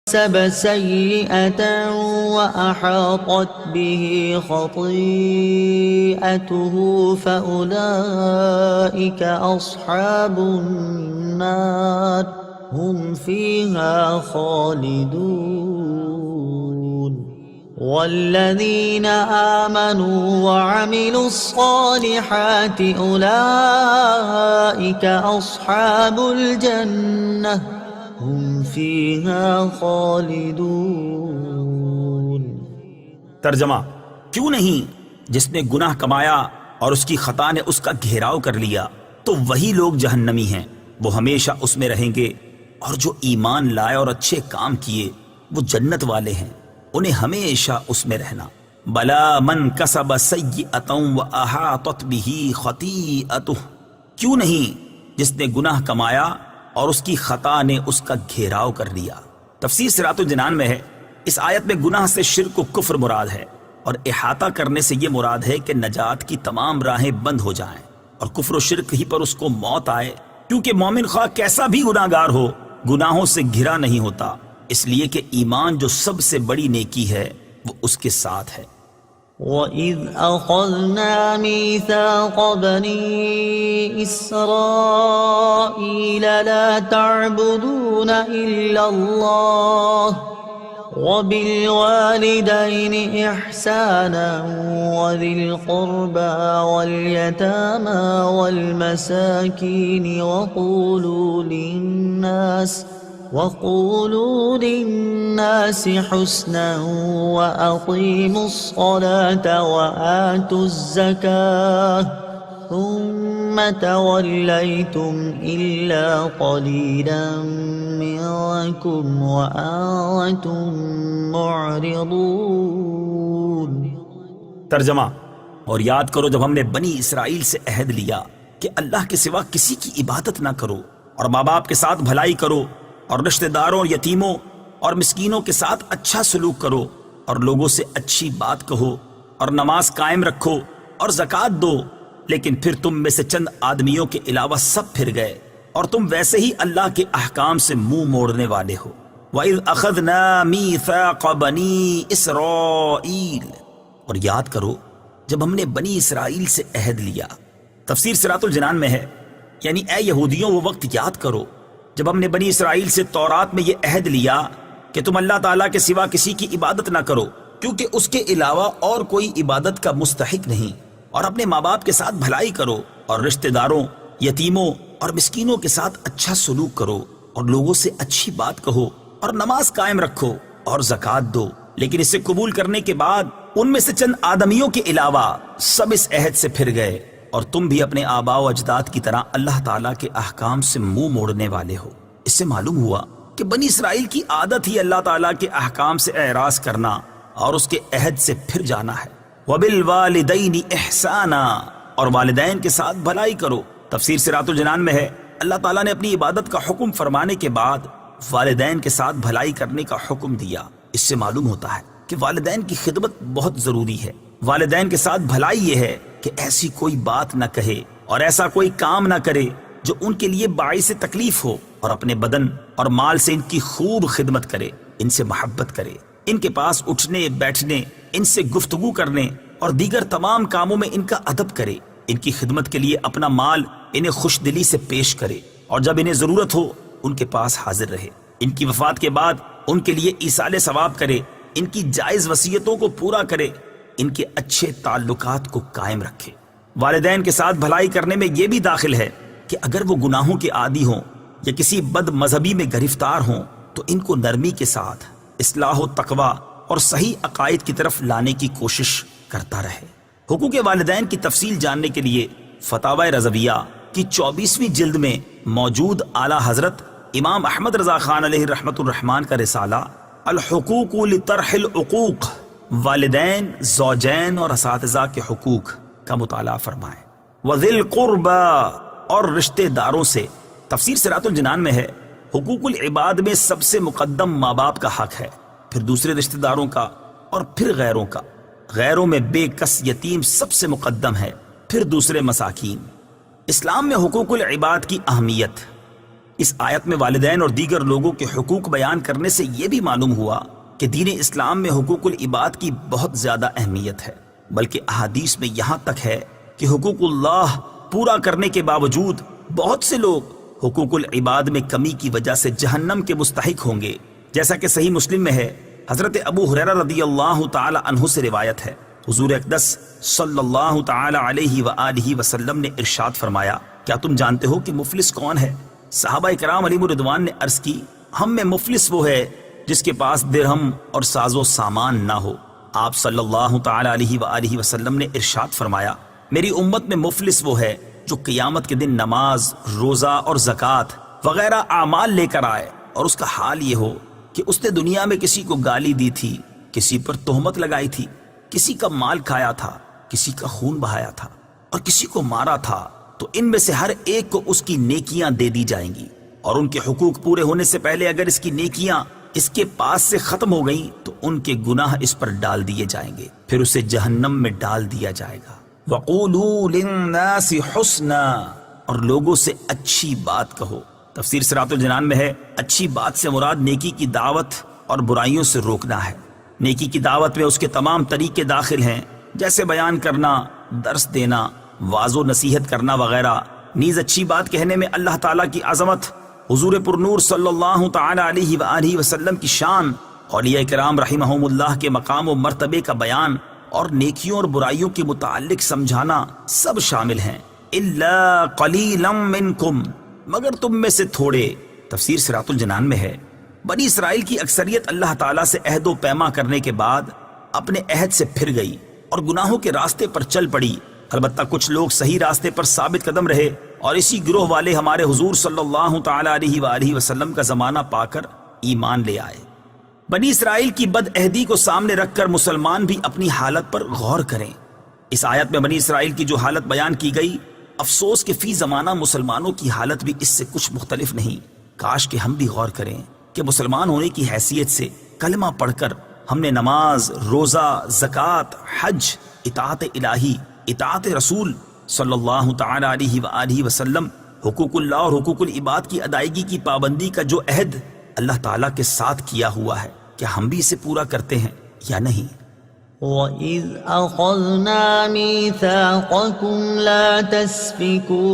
كسب سيئة وأحاطت به خطيئته فأولئك أصحاب النار هم فيها خالدون والذين آمنوا وعملوا الصالحات أولئك أصحاب الجنة ہم فیہا خالدون۔ ترجمہ: کیوں نہیں جس نے گناہ کمایا اور اس کی خطا نے اس کا گھیراؤ کر لیا تو وہی لوگ جہنمی ہیں، وہ ہمیشہ اس میں رہیں گے، اور جو ایمان لائے اور اچھے کام کیے وہ جنت والے ہیں، انہیں ہمیشہ اس میں رہنا۔ بلا من کسب سیئۃ واحاطت بہ خطیئتہ، کیوں نہیں جس نے گناہ کمایا اور اس کی خطا نے اس کا گھیراؤ کر لیا۔ تفسیر صراط الجنان میں ہے، اس آیت میں گناہ سے شرک و کفر مراد ہے، اور احاطہ کرنے سے یہ مراد ہے کہ نجات کی تمام راہیں بند ہو جائیں اور کفر و شرک ہی پر اس کو موت آئے، کیونکہ مومن خواہ کیسا بھی گناہ گار ہو گناہوں سے گھرا نہیں ہوتا، اس لیے کہ ایمان جو سب سے بڑی نیکی ہے وہ اس کے ساتھ ہے۔ وَإِذْ أَخَذْنَا مِيثَاقَ بَنِي إِسْرَائِيلَ لَا تَعْبُدُونَ إِلَّا اللَّهَ وَبِالْوَالِدَيْنِ إِحْسَانًا وَذِي الْقُرْبَى وَالْيَتَامَى وَالْمَسَاكِينِ وَقُولُوا لِلنَّاسِ حُسْنًا وَأَقِيمُوا الصَّلَاةَ وَآتُوا الزَّكَاةَ ثُمَّ تَوَلَّيْتُمْ إِلَّا قَلِيلًا مِّنكُمْ وَأَنتُم مُّعْرِضُونَ۔ ترجمہ: اور یاد کرو جب ہم نے بنی اسرائیل سے عہد لیا کہ اللہ کے سوا کسی کی عبادت نہ کرو، اور ماں باپ کے ساتھ بھلائی کرو، اور رشتہ داروں، یتیموں اور مسکینوں کے ساتھ اچھا سلوک کرو، اور لوگوں سے اچھی بات کہو، اور نماز قائم رکھو اور زکوٰۃ دو، لیکن پھر تم میں سے چند آدمیوں کے علاوہ سب پھر گئے، اور تم ویسے ہی اللہ کے احکام سے منہ موڑنے والے ہو۔ وَإِذْ أَخَذْنَا مِيثَاقَ بَنِي إِسْرَائِيلَ، اور یاد کرو جب ہم نے بنی اسرائیل سے عہد لیا۔ تفسیر صراط الجنان میں ہے، یعنی اے یہودیوں وہ وقت یاد کرو جب ہم نے بنی اسرائیل سے تورات میں یہ عہد لیا کہ تم اللہ تعالیٰ کے سوا کسی کی عبادت نہ کرو، کیونکہ اس کے علاوہ اور کوئی عبادت کا مستحق نہیں، اور اپنے ماں باپ کے ساتھ بھلائی کرو، اور رشتہ داروں، یتیموں اور مسکینوں کے ساتھ اچھا سلوک کرو، اور لوگوں سے اچھی بات کہو، اور نماز قائم رکھو اور زکوٰۃ دو۔ لیکن اسے قبول کرنے کے بعد ان میں سے چند آدمیوں کے علاوہ سب اس عہد سے پھر گئے، اور تم بھی اپنے آباء و اجداد کی طرح اللہ تعالیٰ کے احکام سے منہ موڑنے والے ہو۔ اس سے معلوم ہوا کہ بنی اسرائیل کی عادت ہی اللہ تعالیٰ کے احکام سے اعراض کرنا اور اس کے عہد سے پھر جانا ہے۔ وَبِالْوَالِدَيْنِ إِحْسَانًا، اور والدین کے ساتھ بھلائی کرو۔ تفسیر صراط الجنان میں ہے، اللہ تعالیٰ نے اپنی عبادت کا حکم فرمانے کے بعد والدین کے ساتھ بھلائی کرنے کا حکم دیا۔ اس سے معلوم ہوتا ہے کہ والدین کی خدمت بہت ضروری ہے۔ والدین کے ساتھ بھلائی یہ ہے کہ ایسی کوئی بات نہ کہے اور ایسا کوئی کام نہ کرے جو ان کے لیے باعث تکلیف ہو، اور اپنے بدن اور مال سے ان کی خوب خدمت کرے، ان سے محبت کرے، ان کے پاس اٹھنے بیٹھنے، ان سے گفتگو کرنے اور دیگر تمام کاموں میں ان کا ادب کرے، ان کی خدمت کے لیے اپنا مال انہیں خوش دلی سے پیش کرے، اور جب انہیں ضرورت ہو ان کے پاس حاضر رہے، ان کی وفات کے بعد ان کے لیے ایصال ثواب کرے، ان کی جائز وصیتوں کو پورا کرے، ان کے اچھے تعلقات کو قائم رکھے۔ والدین کے ساتھ بھلائی کرنے میں یہ بھی داخل ہے کہ اگر وہ گناہوں کے عادی ہوں یا کسی بد مذہبی میں گرفتار ہوں تو ان کو نرمی کے ساتھ اصلاح و تقوی اور صحیح عقائد کی طرف لانے کی کوشش کرتا رہے۔ حقوق والدین کی تفصیل جاننے کے لیے فتاوی رضویہ کی 24ویں جلد میں موجود اعلیٰ حضرت امام احمد رضا خان علیہ رحمۃ الرحمن کا رسالہ الحقوق لطرح العقوق، والدین، زوجین اور اساتذہ کے حقوق کا مطالعہ فرمائیں۔ وذی القربى، اور رشتہ داروں سے۔ تفسیر صراط الجنان میں ہے، حقوق العباد میں سب سے مقدم ماں باپ کا حق ہے، پھر دوسرے رشتہ داروں کا، اور پھر غیروں کا۔ غیروں میں بے کس یتیم سب سے مقدم ہے، پھر دوسرے مساکین۔ اسلام میں حقوق العباد کی اہمیت اس آیت میں والدین اور دیگر لوگوں کے حقوق بیان کرنے سے یہ بھی معلوم ہوا کہ دین اسلام میں حقوق العباد کی بہت زیادہ اہمیت ہے، بلکہ احادیث میں یہاں تک ہے کہ حقوق اللہ پورا کرنے کے باوجود بہت سے لوگ حقوق العباد میں کمی کی وجہ سے جہنم کے مستحق ہوں گے، جیسا کہ صحیح مسلم میں ہے۔ حضرت ابو ہریرہ رضی اللہ تعالی عنہ سے روایت ہے، حضور اقدس صلی اللہ تعالی علیہ وآلہ وسلم نے ارشاد فرمایا، کیا تم جانتے ہو کہ مفلس کون ہے؟ صحابہ کرام علیہ الرضوان نے عرض کی، ہم میں مفلس وہ ہے جس کے پاس درہم اور ساز و سامان نہ ہو۔ آپ صلی اللہ تعالی علیہ وآلہ وسلم نے ارشاد فرمایا، میری امت میں مفلس وہ ہے جو قیامت کے دن نماز، روزہ اور زکوٰۃ وغیرہ اعمال لے کر آئے اور اس کا حال یہ ہو کہ اس نے دنیا میں کسی کو گالی دی تھی، کسی پر تہمت لگائی تھی، کسی کا مال کھایا تھا، کسی کا خون بہایا تھا اور کسی کو مارا تھا، تو ان میں سے ہر ایک کو اس کی نیکیاں دے دی جائیں گی، اور ان کے حقوق پورے ہونے سے پہلے اگر اس کی نیکیاں اس کے پاس سے ختم ہو گئیں تو ان کے گناہ اس پر ڈال دیے جائیں گے، پھر اسے جہنم میں ڈال دیا جائے گا۔ وَقُولُوا لِلنَّاسِ حُسْنًا، اور لوگوں سے اچھی بات کہو۔ تفسیر صراط الجنان میں ہے، اچھی بات سے مراد نیکی کی دعوت اور برائیوں سے روکنا ہے۔ نیکی کی دعوت میں اس کے تمام طریقے داخل ہیں، جیسے بیان کرنا، درس دینا، واعظ و نصیحت کرنا وغیرہ۔ نیز اچھی بات کہنے میں اللہ تعالیٰ کی عظمت، حضور پرنور صلی اللہ تعالی علیہ وآلہ وسلم کی شان، اولیاء کرام رحمہم اللہ کے مقام و مرتبے کا بیان اور نیکیوں اور برائیوں کے متعلق سمجھانا سب شامل ہیں۔ الا قلیلا منکم، مگر تم میں سے تھوڑے۔ تفسیر صراط الجنان میں ہے، بنی اسرائیل کی اکثریت اللہ تعالیٰ سے عہد و پیما کرنے کے بعد اپنے عہد سے پھر گئی اور گناہوں کے راستے پر چل پڑی۔ البتہ کچھ لوگ صحیح راستے پر ثابت قدم رہے، اور اسی گروہ والے ہمارے حضور صلی اللہ تعالی علیہ وآلہ وسلم کا زمانہ پا کر ایمان لے آئے۔ بنی اسرائیل کی بد عہدی کو سامنے رکھ کر مسلمان بھی اپنی حالت پر غور کریں۔ اس آیت میں بنی اسرائیل کی جو حالت بیان کی گئی، افسوس کہ فی زمانہ مسلمانوں کی حالت بھی اس سے کچھ مختلف نہیں۔ کاش کہ ہم بھی غور کریں کہ مسلمان ہونے کی حیثیت سے کلمہ پڑھ کر ہم نے نماز، روزہ، زکوٰۃ، حج، اطاعت الہی، اطاعت رسول صلی اللہ تعالی علیہ وآلہ وسلم، حقوق اللہ اور حقوق العباد کی ادائیگی کی پابندی کا جو عہد اللہ تعالیٰ کے ساتھ کیا ہوا ہے، کیا ہم بھی اسے پورا کرتے ہیں یا نہیں؟ وَإِذْ أَخَذْنَا مِيثَاقَكُمْ لَا تَسْفِكُونَ